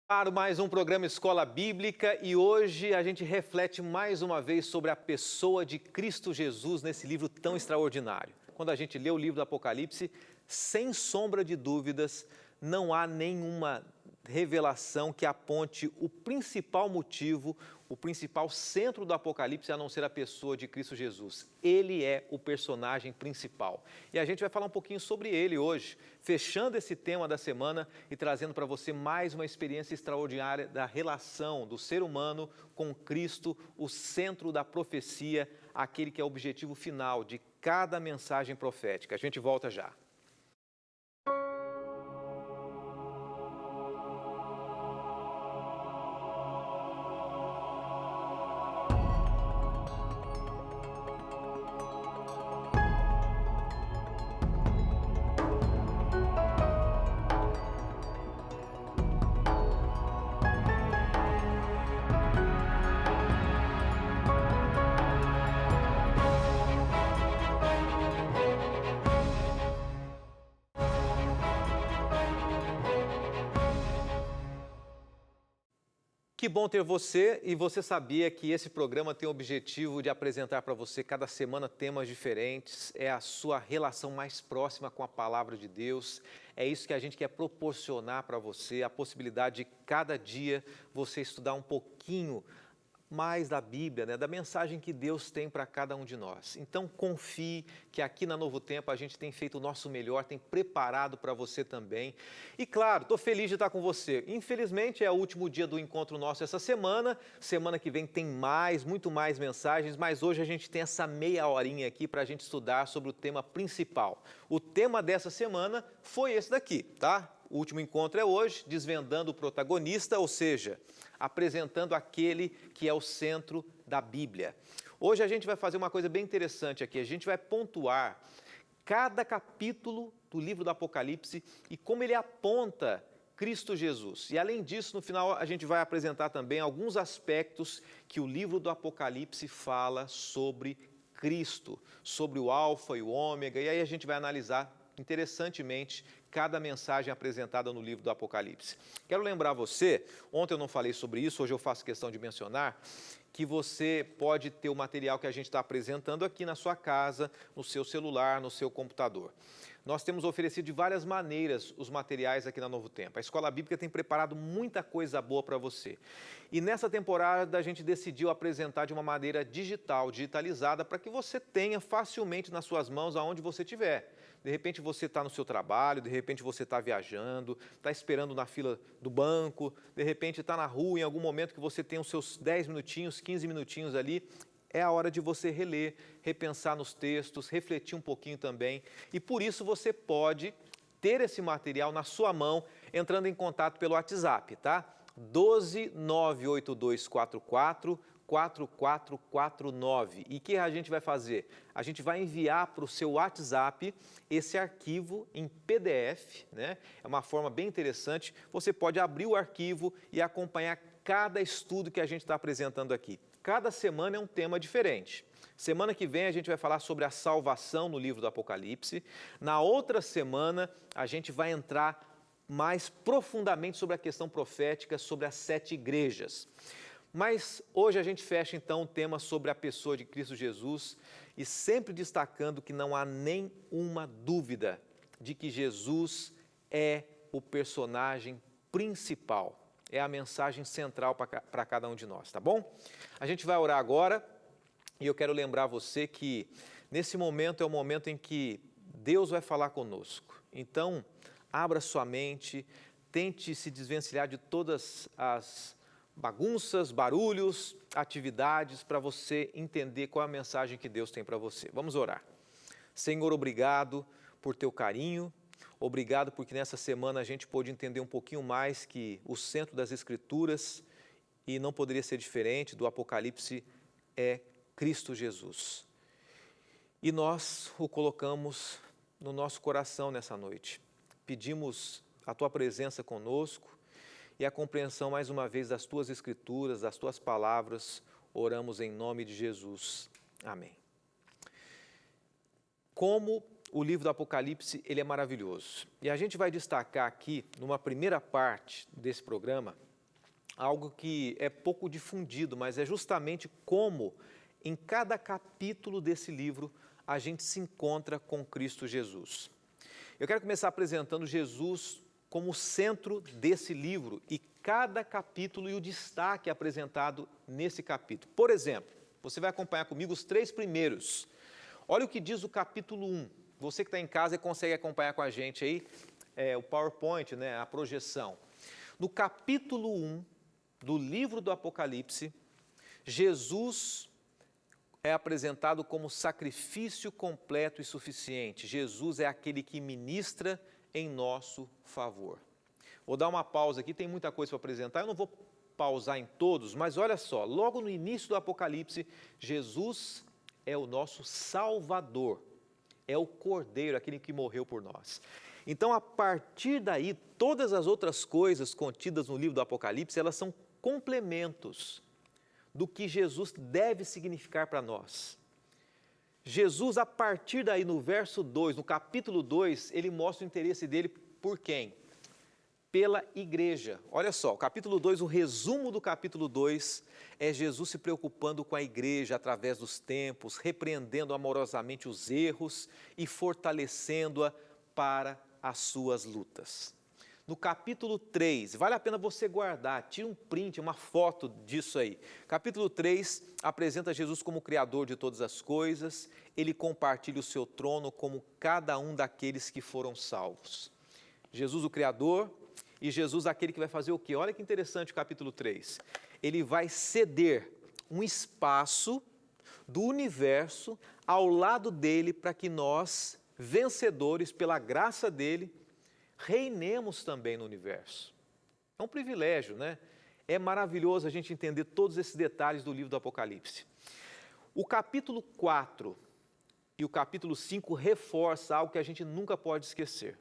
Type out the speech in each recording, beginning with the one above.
Para mais um programa Escola Bíblica e hoje a gente reflete mais uma vez sobre a pessoa de Cristo Jesus nesse livro tão extraordinário. Quando a gente lê o livro do Apocalipse, sem sombra de dúvidas, não há nenhuma revelação que aponte o principal motivo, o principal centro do Apocalipse, a não ser a pessoa de Cristo Jesus. Ele é o personagem principal. E a gente vai falar um pouquinho sobre ele hoje, fechando esse tema da semana e trazendo para você mais uma experiência extraordinária da relação do ser humano com Cristo, o centro da profecia, aquele que é o objetivo final de cada mensagem profética. A gente volta já. Que bom ter você e você sabia que esse programa tem o objetivo de apresentar para você cada semana temas diferentes, é a sua relação mais próxima com a palavra de Deus, é isso que a gente quer proporcionar para você, a possibilidade de cada dia você estudar um pouquinho mais da Bíblia, né, da mensagem que Deus tem para cada um de nós. Então confie que aqui na Novo Tempo a gente tem feito o nosso melhor, tem preparado para você também. E claro, estou feliz de estar com você. Infelizmente é o último dia do encontro nosso essa semana, semana que vem tem muito mais mensagens, mas hoje a gente tem essa meia horinha aqui para a gente estudar sobre o tema principal. O tema dessa semana foi esse daqui, tá? O último encontro é hoje, desvendando o protagonista, ou seja, apresentando aquele que é o centro da Bíblia. Hoje a gente vai fazer uma coisa bem interessante aqui, a gente vai pontuar cada capítulo do livro do Apocalipse e como ele aponta Cristo Jesus. E além disso, no final a gente vai apresentar também alguns aspectos que o livro do Apocalipse fala sobre Cristo, sobre o Alfa e o Ômega, e aí a gente vai analisar interessantemente cada mensagem apresentada no livro do Apocalipse. Quero lembrar você, ontem eu não falei sobre isso, hoje eu faço questão de mencionar, que você pode ter o material que a gente está apresentando aqui na sua casa, no seu celular, no seu computador. Nós temos oferecido de várias maneiras os materiais aqui na Novo Tempo. A Escola Bíblica tem preparado muita coisa boa para você. E nessa temporada a gente decidiu apresentar de uma maneira digital, digitalizada, para que você tenha facilmente nas suas mãos aonde você estiver. De repente você está no seu trabalho, de repente você está viajando, está esperando na fila do banco, de repente está na rua em algum momento que você tem os seus 10 minutinhos, 15 minutinhos ali, é a hora de você reler, repensar nos textos, refletir um pouquinho também. E por isso você pode ter esse material na sua mão, entrando em contato pelo WhatsApp, tá? 12982444449. E o que a gente vai fazer? A gente vai enviar para o seu WhatsApp esse arquivo em PDF, né? É uma forma bem interessante. Você pode abrir o arquivo e acompanhar cada estudo que a gente está apresentando aqui. Cada semana é um tema diferente. Semana que vem a gente vai falar sobre a salvação no livro do Apocalipse. Na outra semana a gente vai entrar mais profundamente sobre a questão profética, sobre as 7 igrejas. Mas hoje a gente fecha então o tema sobre a pessoa de Cristo Jesus e sempre destacando que não há nenhuma dúvida de que Jesus é o personagem principal, é a mensagem central para cada um de nós, tá bom? A gente vai orar agora e eu quero lembrar você que nesse momento é o momento em que Deus vai falar conosco. Então, abra sua mente, tente se desvencilhar de todas as bagunças, barulhos, atividades para você entender qual é a mensagem que Deus tem para você. Vamos orar. Senhor, obrigado por teu carinho, obrigado porque nessa semana a gente pôde entender um pouquinho mais que o centro das Escrituras, e não poderia ser diferente do Apocalipse, é Cristo Jesus. E nós o colocamos no nosso coração nessa noite. Pedimos a tua presença conosco e a compreensão mais uma vez das tuas Escrituras, das tuas palavras. Oramos em nome de Jesus. Amém. Como o livro do Apocalipse, ele é maravilhoso. E a gente vai destacar aqui, numa primeira parte desse programa, algo que é pouco difundido, mas é justamente como, em cada capítulo desse livro, a gente se encontra com Cristo Jesus. Eu quero começar apresentando Jesus como o centro desse livro e cada capítulo e o destaque apresentado nesse capítulo. Por exemplo, você vai acompanhar comigo os 3 primeiros. Olha o que diz o capítulo 1. Você que está em casa consegue acompanhar com a gente aí o PowerPoint, né, a projeção. No capítulo 1 do livro do Apocalipse, Jesus é apresentado como sacrifício completo e suficiente. Jesus é aquele que ministra em nosso favor. Vou dar uma pausa aqui, tem muita coisa para apresentar, eu não vou pausar em todos, mas olha só, logo no início do Apocalipse, Jesus é o nosso Salvador, é o Cordeiro, aquele que morreu por nós. Então, a partir daí, todas as outras coisas contidas no livro do Apocalipse, elas são complementos do que Jesus deve significar para nós. Jesus, a partir daí, no verso 2, no capítulo 2, ele mostra o interesse dele por quem? Pela igreja. Olha só, o capítulo 2, o resumo do capítulo 2 é Jesus se preocupando com a igreja através dos tempos, repreendendo amorosamente os erros e fortalecendo-a para as suas lutas. No capítulo 3, vale a pena você guardar, tira um print, uma foto disso aí. Capítulo 3 apresenta Jesus como Criador de todas as coisas, ele compartilha o seu trono como cada um daqueles que foram salvos. Jesus o Criador e Jesus aquele que vai fazer o quê? Olha que interessante o capítulo 3. Ele vai ceder um espaço do universo ao lado dele para que nós, vencedores pela graça dele, reinemos também no universo. É um privilégio, né? É maravilhoso a gente entender todos esses detalhes do livro do Apocalipse. O capítulo 4 e o capítulo 5 reforçam algo que a gente nunca pode esquecer.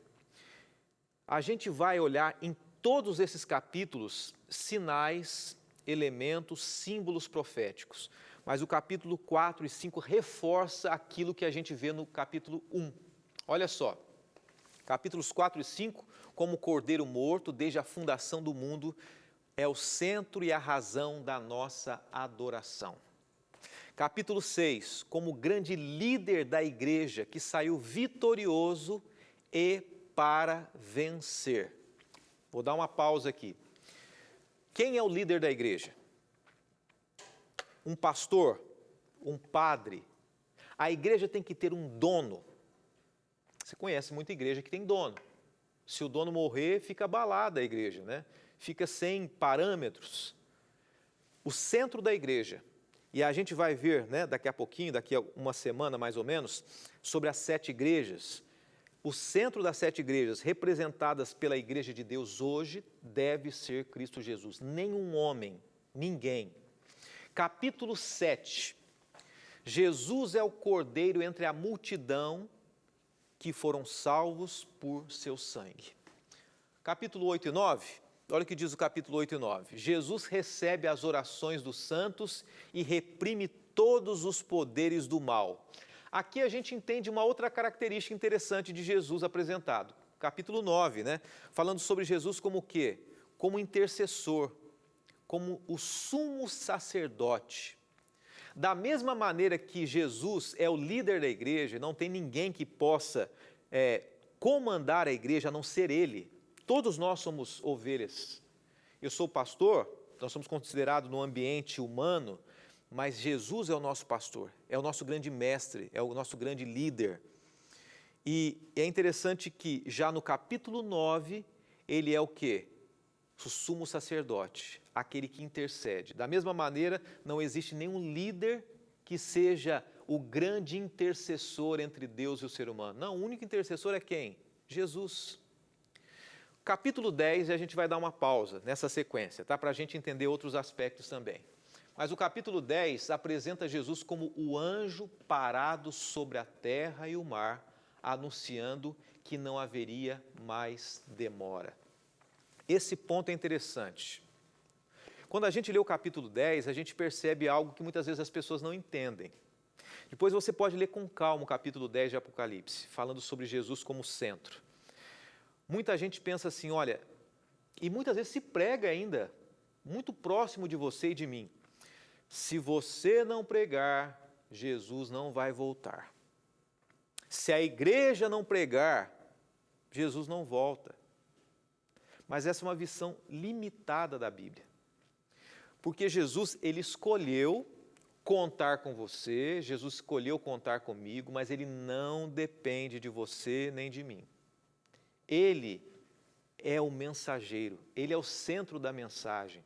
A gente vai olhar em todos esses capítulos sinais, elementos, símbolos proféticos. Mas o capítulo 4 e 5 reforça aquilo que a gente vê no capítulo 1. Olha só. Capítulos 4 e 5, como o Cordeiro morto, desde a fundação do mundo, é o centro e a razão da nossa adoração. Capítulo 6, como o grande líder da igreja, que saiu vitorioso e para vencer. Vou dar uma pausa aqui. Quem é o líder da igreja? Um pastor? Um padre? A igreja tem que ter um dono. Você conhece muita igreja que tem dono. Se o dono morrer, fica abalada a igreja, né? Fica sem parâmetros. O centro da igreja, e a gente vai ver, né, daqui a pouquinho, daqui a uma semana mais ou menos, sobre as 7 igrejas. O centro das 7 igrejas, representadas pela igreja de Deus hoje, deve ser Cristo Jesus. Nenhum homem, ninguém. Capítulo 7. Jesus é o Cordeiro entre a multidão que foram salvos por seu sangue. Capítulo 8 e 9, olha o que diz o capítulo 8 e 9. Jesus recebe as orações dos santos e reprime todos os poderes do mal. Aqui a gente entende uma outra característica interessante de Jesus apresentado. Capítulo 9, né? Falando sobre Jesus como o quê? Como intercessor, como o sumo sacerdote. Da mesma maneira que Jesus é o líder da igreja, não tem ninguém que possa comandar a igreja a não ser ele. Todos nós somos ovelhas. Eu sou pastor, nós somos considerados no ambiente humano, mas Jesus é o nosso pastor, é o nosso grande mestre, é o nosso grande líder. E é interessante que já no capítulo 9, ele é o quê? O sumo sacerdote, aquele que intercede. Da mesma maneira, não existe nenhum líder que seja o grande intercessor entre Deus e o ser humano. Não, o único intercessor é quem? Jesus. Capítulo 10, a gente vai dar uma pausa nessa sequência, tá? Para a gente entender outros aspectos também. Mas o capítulo 10 apresenta Jesus como o anjo parado sobre a terra e o mar, anunciando que não haveria mais demora. Esse ponto é interessante. Quando a gente lê o capítulo 10, a gente percebe algo que muitas vezes as pessoas não entendem. Depois você pode ler com calma o capítulo 10 de Apocalipse, falando sobre Jesus como centro. Muita gente pensa assim, olha, e muitas vezes se prega ainda muito próximo de você e de mim. Se você não pregar, Jesus não vai voltar. Se a igreja não pregar, Jesus não volta. Mas essa é uma visão limitada da Bíblia. Porque Jesus, ele escolheu contar com você, Jesus escolheu contar comigo, mas ele não depende de você nem de mim. Ele é o mensageiro, ele é o centro da mensagem.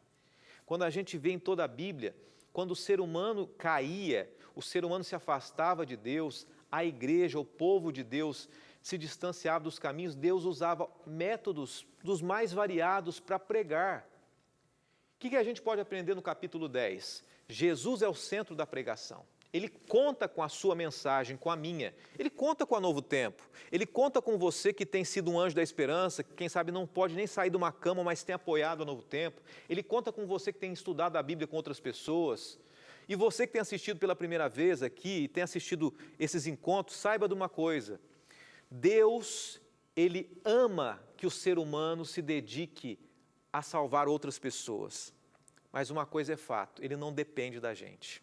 Quando a gente vê em toda a Bíblia, quando o ser humano caía, o ser humano se afastava de Deus, a igreja, o povo de Deus se distanciava dos caminhos, Deus usava métodos dos mais variados para pregar. O que a gente pode aprender no capítulo 10? Jesus é o centro da pregação. Ele conta com a sua mensagem, com a minha. Ele conta com a Novo Tempo. Ele conta com você que tem sido um anjo da esperança, que quem sabe não pode nem sair de uma cama, mas tem apoiado a Novo Tempo. Ele conta com você que tem estudado a Bíblia com outras pessoas. E você que tem assistido pela primeira vez aqui, tem assistido esses encontros, saiba de uma coisa. Deus, Ele ama que o ser humano se dedique a salvar outras pessoas. Mas uma coisa é fato, Ele não depende da gente.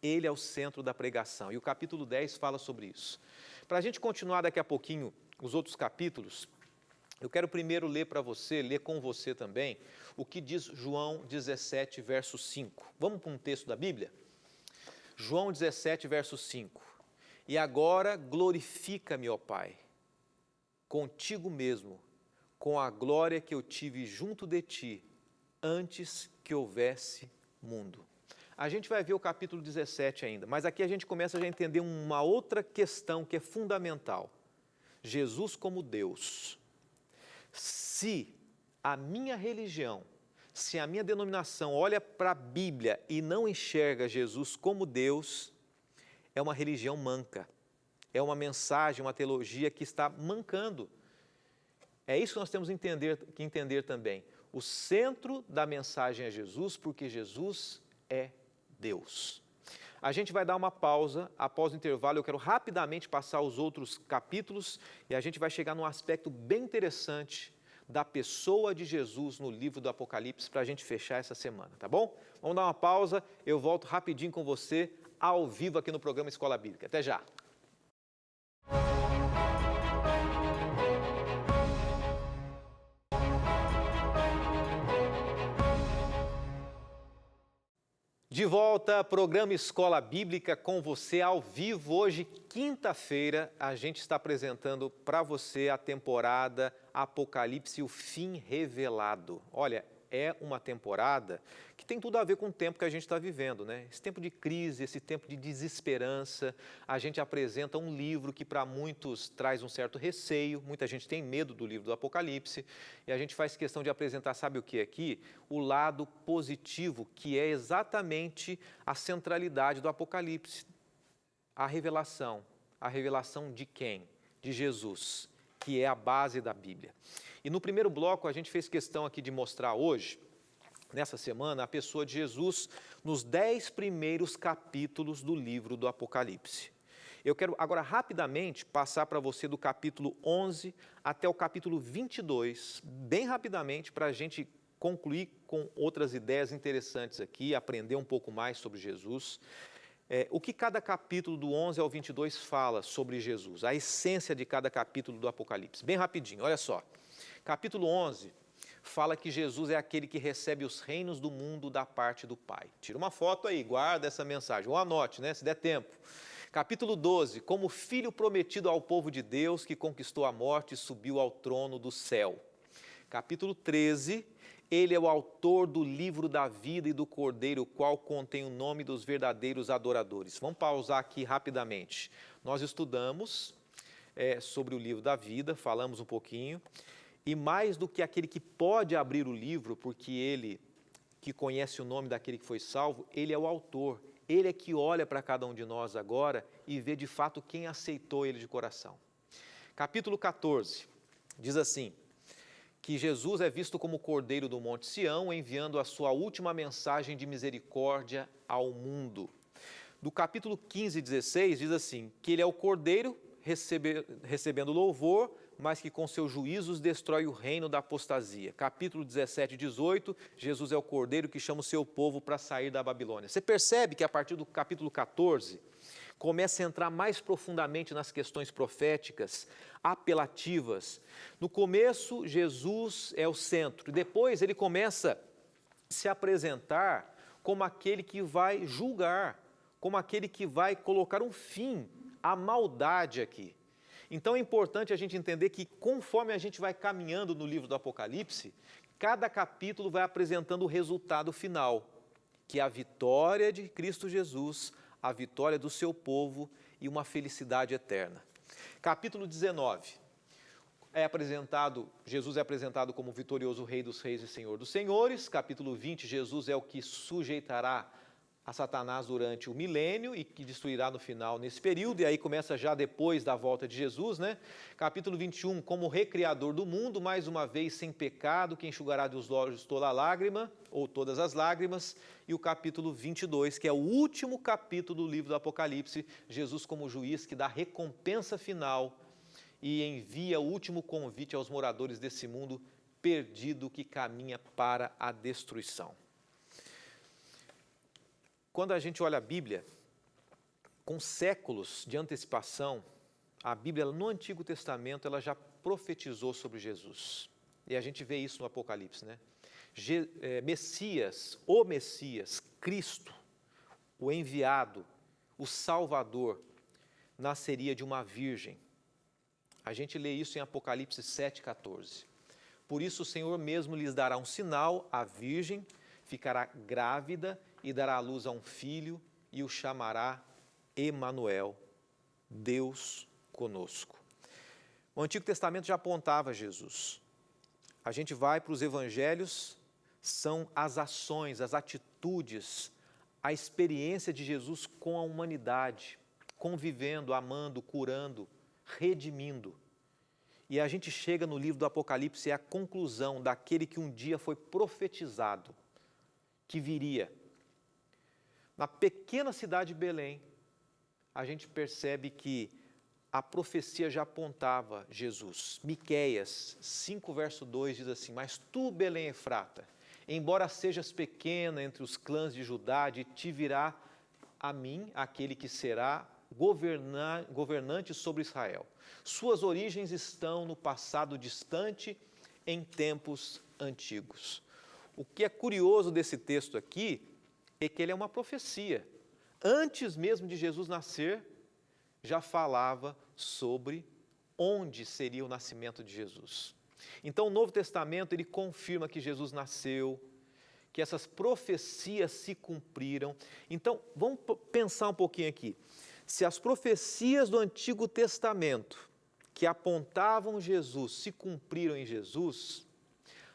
Ele é o centro da pregação. E o capítulo 10 fala sobre isso. Para a gente continuar daqui a pouquinho os outros capítulos, eu quero primeiro ler para você, ler com você também, o que diz João 17, verso 5. Vamos para um texto da Bíblia? João 17, verso 5. E agora glorifica-me, ó Pai, contigo mesmo, com a glória que eu tive junto de ti, antes que houvesse mundo. A gente vai ver o capítulo 17 ainda, mas aqui a gente começa já a entender uma outra questão que é fundamental. Jesus como Deus. Se a minha religião, se a minha denominação olha para a Bíblia e não enxerga Jesus como Deus, é uma religião manca. É uma mensagem, uma teologia que está mancando. É isso que nós temos que entender também. O centro da mensagem é Jesus, porque Jesus é Deus. A gente vai dar uma pausa, após o intervalo eu quero rapidamente passar os outros capítulos e a gente vai chegar num aspecto bem interessante da pessoa de Jesus no livro do Apocalipse para a gente fechar essa semana, tá bom? Vamos dar uma pausa, eu volto rapidinho com você, ao vivo aqui no programa Escola Bíblica. Até já! De volta, programa Escola Bíblica com você ao vivo. Hoje, quinta-feira, a gente está apresentando para você a temporada Apocalipse, o fim revelado. Olha, é uma temporada que tem tudo a ver com o tempo que a gente está vivendo, né? Esse tempo de crise, esse tempo de desesperança. A gente apresenta um livro que para muitos traz um certo receio, muita gente tem medo do livro do Apocalipse, e a gente faz questão de apresentar, sabe o que aqui? O lado positivo, que é exatamente a centralidade do Apocalipse. A revelação de quem? De Jesus, que é a base da Bíblia. E no primeiro bloco a gente fez questão aqui de mostrar hoje, nessa semana, a pessoa de Jesus nos 10 primeiros capítulos do livro do Apocalipse. Eu quero agora rapidamente passar para você do capítulo 11 até o capítulo 22, bem rapidamente, para a gente concluir com outras ideias interessantes aqui, aprender um pouco mais sobre Jesus. O que cada capítulo do 11 ao 22 fala sobre Jesus, a essência de cada capítulo do Apocalipse. Bem rapidinho, olha só. Capítulo 11 fala que Jesus é aquele que recebe os reinos do mundo da parte do Pai. Tira uma foto aí, guarda essa mensagem, ou anote, né, se der tempo. Capítulo 12, como filho prometido ao povo de Deus que conquistou a morte e subiu ao trono do céu. Capítulo 13, ele é o autor do livro da vida e do Cordeiro, o qual contém o nome dos verdadeiros adoradores. Vamos pausar aqui rapidamente. Nós estudamos sobre o livro da vida, falamos um pouquinho, e mais do que aquele que pode abrir o livro, porque ele que conhece o nome daquele que foi salvo, ele é o autor. Ele é que olha para cada um de nós agora e vê de fato quem aceitou ele de coração. Capítulo 14, diz assim, que Jesus é visto como o Cordeiro do Monte Sião, enviando a sua última mensagem de misericórdia ao mundo. Do capítulo 15 e 16, diz assim, que ele é o Cordeiro recebendo louvor, mas que com seus juízos destrói o reino da apostasia. Capítulo 17 e 18, Jesus é o cordeiro que chama o seu povo para sair da Babilônia. Você percebe que a partir do capítulo 14, começa a entrar mais profundamente nas questões proféticas, apelativas. No começo, Jesus é o centro, e depois ele começa a se apresentar como aquele que vai julgar, como aquele que vai colocar um fim à maldade aqui. Então é importante a gente entender que conforme a gente vai caminhando no livro do Apocalipse, cada capítulo vai apresentando o resultado final, que é a vitória de Cristo Jesus, a vitória do seu povo e uma felicidade eterna. Capítulo 19, Jesus é apresentado como vitorioso Rei dos Reis e Senhor dos Senhores. Capítulo 20, Jesus é o que sujeitará a Satanás durante o milênio e que destruirá no final nesse período, e aí começa já depois da volta de Jesus, né? Capítulo 21, como recriador do mundo, mais uma vez sem pecado, que enxugará dos olhos toda a lágrima, ou todas as lágrimas, e o capítulo 22, que é o último capítulo do livro do Apocalipse, Jesus como juiz que dá recompensa final e envia o último convite aos moradores desse mundo perdido que caminha para a destruição. Quando a gente olha a Bíblia, com séculos de antecipação, a Bíblia no Antigo Testamento ela já profetizou sobre Jesus. E a gente vê isso no Apocalipse, né? Messias, Cristo, o enviado, o Salvador, nasceria de uma virgem. A gente lê isso em Apocalipse 7,14. Por isso o Senhor mesmo lhes dará um sinal, a virgem ficará grávida e dará à luz a um filho e o chamará Emanuel, Deus conosco. O Antigo Testamento já apontava Jesus. A gente vai para os evangelhos, são as ações, as atitudes, a experiência de Jesus com a humanidade, convivendo, amando, curando, redimindo. E a gente chega no livro do Apocalipse, é a conclusão daquele que um dia foi profetizado, que viria. Na pequena cidade de Belém, a gente percebe que a profecia já apontava Jesus. Miqueias 5, verso 2 diz assim: mas tu, Belém Efrata, embora sejas pequena entre os clãs de Judá, de ti virá a mim aquele que será governante sobre Israel. Suas origens estão no passado distante, em tempos antigos. O que é curioso desse texto aqui é que ele é uma profecia. Antes mesmo de Jesus nascer, já falava sobre onde seria o nascimento de Jesus. Então o Novo Testamento ele confirma que Jesus nasceu, que essas profecias se cumpriram. Então vamos pensar um pouquinho aqui. Se as profecias do Antigo Testamento que apontavam Jesus se cumpriram em Jesus,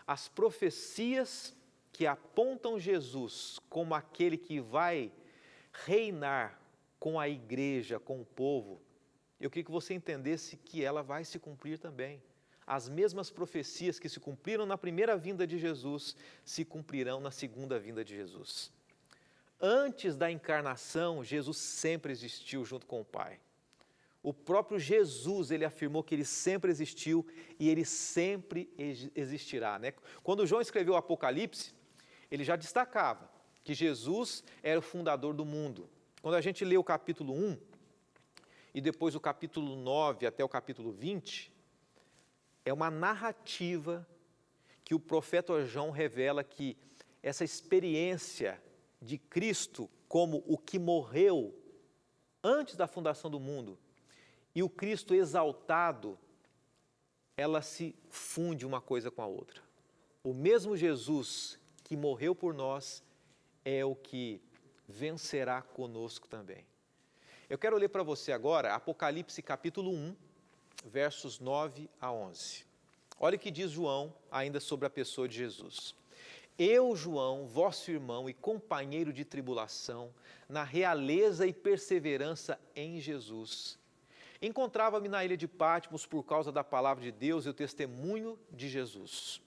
as profecias que apontam Jesus como aquele que vai reinar com a igreja, com o povo, eu queria que você entendesse que ela vai se cumprir também. As mesmas profecias que se cumpriram na primeira vinda de Jesus se cumprirão na segunda vinda de Jesus. Antes da encarnação, Jesus sempre existiu junto com o Pai. O próprio Jesus, ele afirmou que ele sempre existiu e ele sempre existirá, né? Quando João escreveu o Apocalipse, ele já destacava que Jesus era o fundador do mundo. Quando a gente lê o capítulo 1 e depois o capítulo 9 até o capítulo 20, é uma narrativa que o profeta João revela que essa experiência de Cristo como o que morreu antes da fundação do mundo e o Cristo exaltado, ela se funde uma coisa com a outra. O mesmo Jesus que morreu por nós é o que vencerá conosco também. Eu quero ler para você agora Apocalipse capítulo 1, versos 9 a 11. Olha o que diz João ainda sobre a pessoa de Jesus. Eu, João, vosso irmão e companheiro de tribulação, na realeza e perseverança em Jesus, encontrava-me na ilha de Patmos por causa da palavra de Deus e o testemunho de Jesus.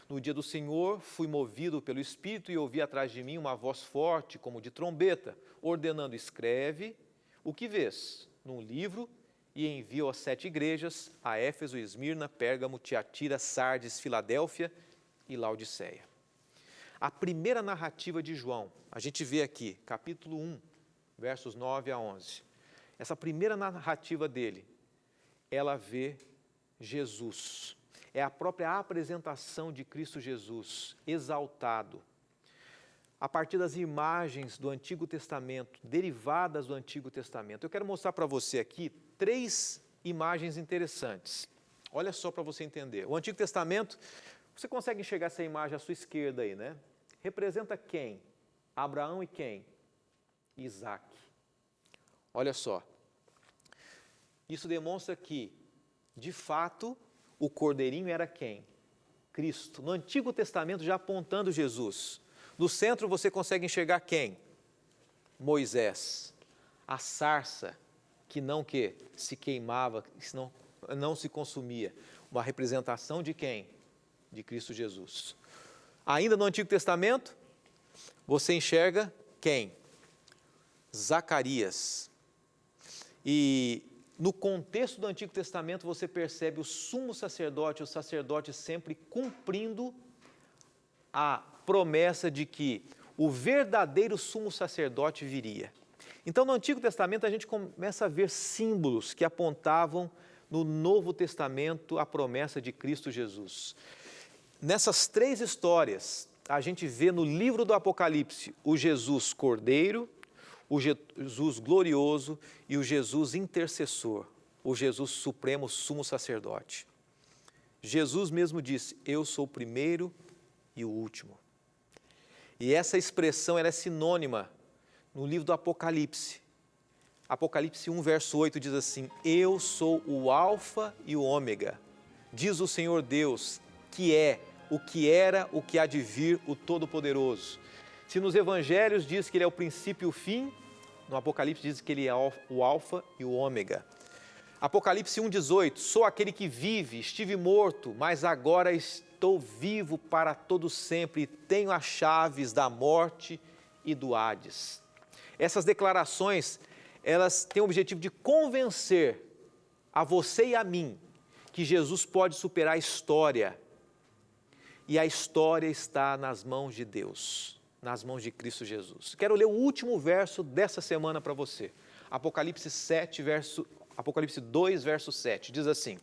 No dia do Senhor, fui movido pelo Espírito e ouvi atrás de mim uma voz forte, como de trombeta, ordenando: escreve o que vês num livro e envia às 7 igrejas, a Éfeso, Esmirna, Pérgamo, Tiatira, Sardes, Filadélfia e Laodiceia. A primeira narrativa de João, a gente vê aqui, capítulo 1, versos 9 a 11. Essa primeira narrativa dele, ela vê Jesus. É a própria apresentação de Cristo Jesus, exaltado. A partir das imagens do Antigo Testamento, derivadas do Antigo Testamento. Eu quero mostrar para você aqui 3 imagens interessantes. Olha só para você entender. O Antigo Testamento, você consegue enxergar essa imagem à sua esquerda aí, né? Representa quem? Abraão e quem? Isaac. Olha só. Isso demonstra que, de fato, o cordeirinho era quem? Cristo. No Antigo Testamento, já apontando Jesus. No centro você consegue enxergar quem? Moisés. A sarça que não se queimava, que não se consumia. Uma representação de quem? De Cristo Jesus. Ainda no Antigo Testamento, você enxerga quem? Zacarias. E no contexto do Antigo Testamento você percebe o sumo sacerdote, o sacerdote sempre cumprindo a promessa de que o verdadeiro sumo sacerdote viria. Então no Antigo Testamento a gente começa a ver símbolos que apontavam no Novo Testamento a promessa de Cristo Jesus. Nessas 3 histórias, a gente vê no livro do Apocalipse o Jesus Cordeiro, o Jesus glorioso e o Jesus intercessor, o Jesus supremo sumo sacerdote. Jesus mesmo disse, eu sou o primeiro e o último. E essa expressão ela é sinônima no livro do Apocalipse. Apocalipse 1, verso 8 diz assim, eu sou o alfa e o ômega, diz o Senhor Deus, que é, o que era, o que há de vir, o Todo-Poderoso. Se nos evangelhos diz que ele é o princípio e o fim, no Apocalipse diz que ele é o alfa e o ômega. Apocalipse 1,18, sou aquele que vive, estive morto, mas agora estou vivo para todo sempre e tenho as chaves da morte e do Hades. Essas declarações, elas têm o objetivo de convencer a você e a mim que Jesus pode superar a história. E a história está nas mãos de Deus, nas mãos de Cristo Jesus. Quero ler o último verso dessa semana para você. Apocalipse 2, verso 7, diz assim,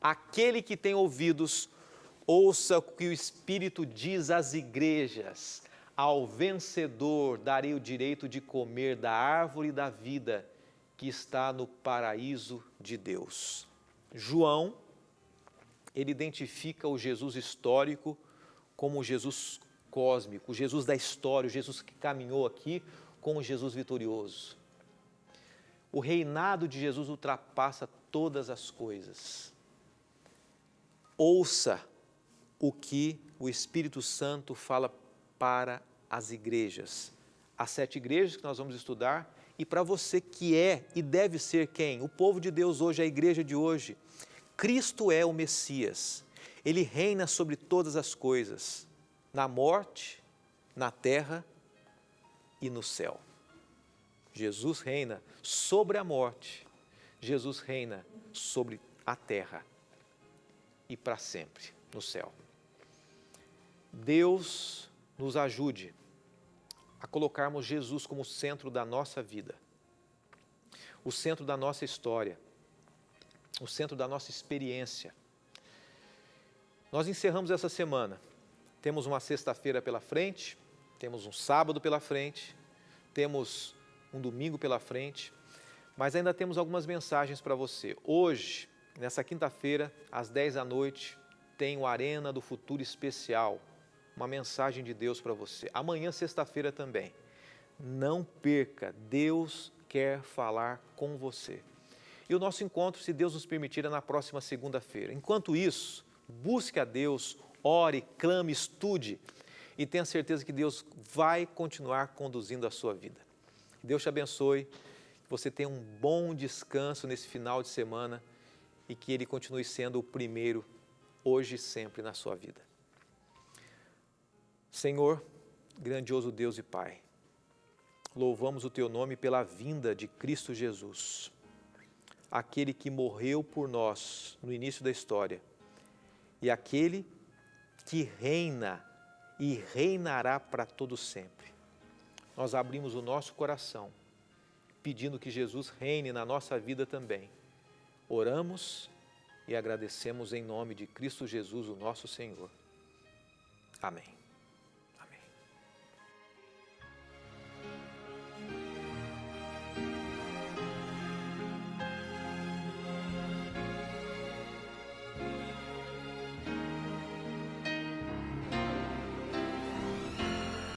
aquele que tem ouvidos, ouça o que o Espírito diz às igrejas, ao vencedor darei o direito de comer da árvore da vida que está no paraíso de Deus. João, ele identifica o Jesus histórico como o Jesus cósmico, o Jesus da história, o Jesus que caminhou aqui como o Jesus vitorioso. O reinado de Jesus ultrapassa todas as coisas. Ouça o que o Espírito Santo fala para as igrejas. As 7 igrejas que nós vamos estudar e para você que é e deve ser quem? O povo de Deus hoje, a igreja de hoje. Cristo é o Messias. Ele reina sobre todas as coisas, na morte, na terra e no céu. Jesus reina sobre a morte, Jesus reina sobre a terra e para sempre no céu. Deus nos ajude a colocarmos Jesus como centro da nossa vida, o centro da nossa história, o centro da nossa experiência. Nós encerramos essa semana, temos uma sexta-feira pela frente, temos um sábado pela frente, temos um domingo pela frente, mas ainda temos algumas mensagens para você. Hoje, nessa quinta-feira, às 10 da noite, tem o Arena do Futuro Especial, uma mensagem de Deus para você. Amanhã, sexta-feira também. Não perca, Deus quer falar com você. E o nosso encontro, se Deus nos permitir, é na próxima segunda-feira. Enquanto isso, busque a Deus, ore, clame, estude e tenha certeza que Deus vai continuar conduzindo a sua vida. Que Deus te abençoe, que você tenha um bom descanso nesse final de semana e que Ele continue sendo o primeiro, hoje e sempre na sua vida. Senhor, grandioso Deus e Pai, louvamos o Teu nome pela vinda de Cristo Jesus. aquele que morreu por nós no início da história e aquele que reina e reinará para todo sempre. Nós abrimos o nosso coração, pedindo que Jesus reine na nossa vida também. Oramos e agradecemos em nome de Cristo Jesus, o nosso Senhor. Amém.